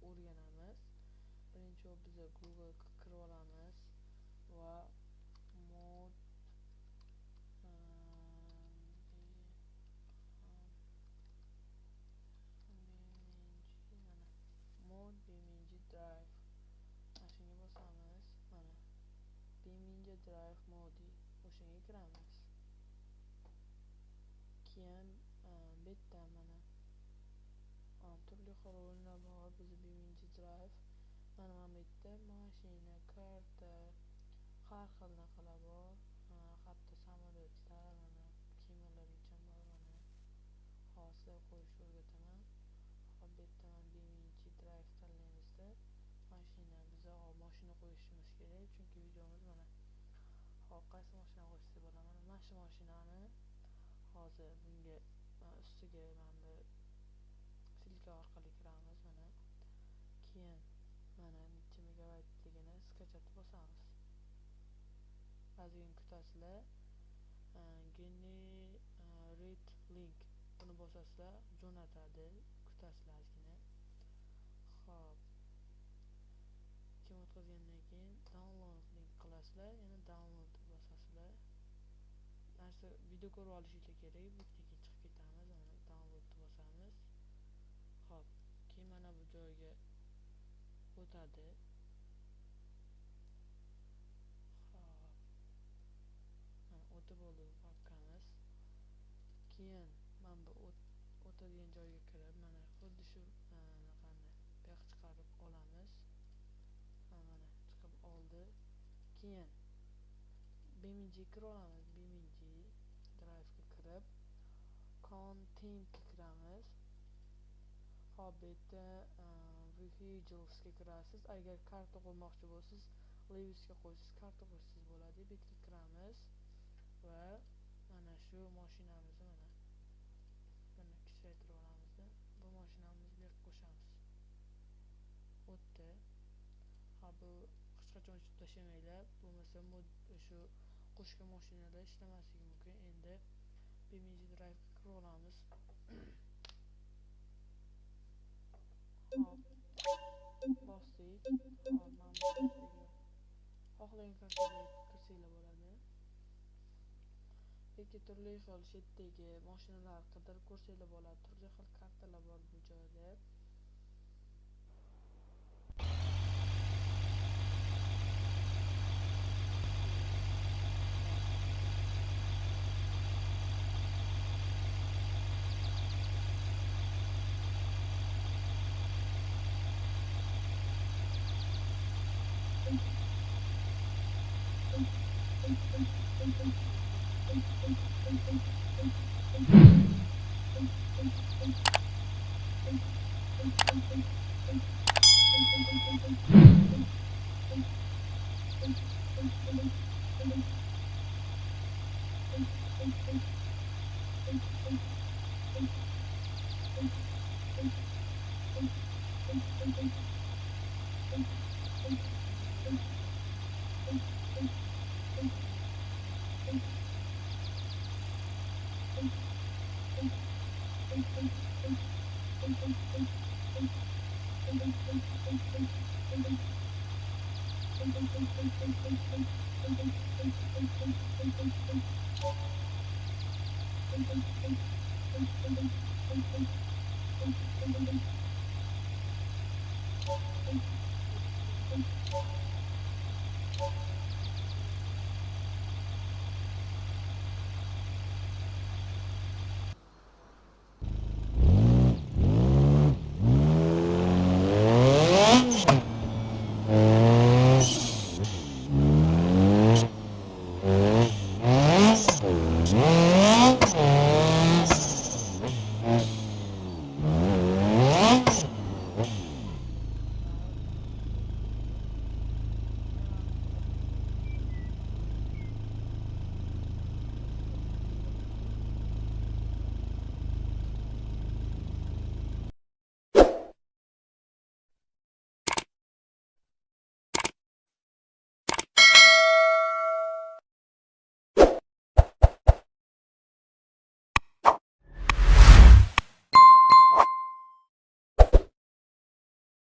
o'rganamiz. Birinchi biz Google kirib olamiz va mod mod BMG Drive mana shunga bosamiz. Mana BMG Drive modi o'shanga kiramiz. Keyin bu yerda mana turli xil o'yinlar bor. Biz BMG Drive mana bu yerda mashina, karta, har xil narsalar bor. Hatto samolyotlar, mana kemalargacha bor. Mana hozir qo'yishni o'rgataman. Hop, bu yerda mana BMG Drive tanlaymizda. Mashina, biz mashina qo'yishimiz kerak, chunki videomiz mana. Hop, qaysi mashina qo'ysa bo'laman? Mana shu mashinani hozir bunga ustiga mana bu silka orqali kiramiz. Mana keyin mana necha megabaytligini skачать bosamiz. Ozgina kutasizlar. Generate link buni bosasizlar jo'natadi. Kutasizlar ozgina. Hop, kim o'tkazgandan keyin download link qilasizlar, yana download bosasizlar. Narsa video ko'rib olishingiz kerak. Bu yerga chiqib ketamiz. Mana download bosamiz. Hop, keyin mana bu joyga o'tadi. Hop, mana o'tib bo'ldi papkamiz. Keyin mana bu o'tadigan joyga kirib, mana xuddi shu anaqani buyoqqa chiqarib olamiz. Mana chiqib oldi. Keyin BMG kirib olamiz. BMG Drive'ga kirib Content'ga kiramiz. Hop, bu yerda Vehicles'ga kirasiz. Agar karta qo'ymoqchi bo'lsangiz, Lewis'ga qo'ysiz, karta qo'ysiz bo'ladi. Bu yerga kiramiz va mana shu mashinamizni mana kichraytirib olamiz. Bu mashinamizni bu yerga qo'shamiz. O'tdi. Ha, bu hech qachon ochib tashlamanglar, bo'lmasa shu qo'shgan mashinalar ishlamasligi mumkin. Endi BMG Drive ga kirib olamiz. Hop, bosdik. Hop, mana bu xohlagan kartaga kirsanglar bo'ladi. Yoki turli xil shetdagi mashinalar qidirib ko'rsanglar bo'ladi. Turli xil kartalar bor bu joyda.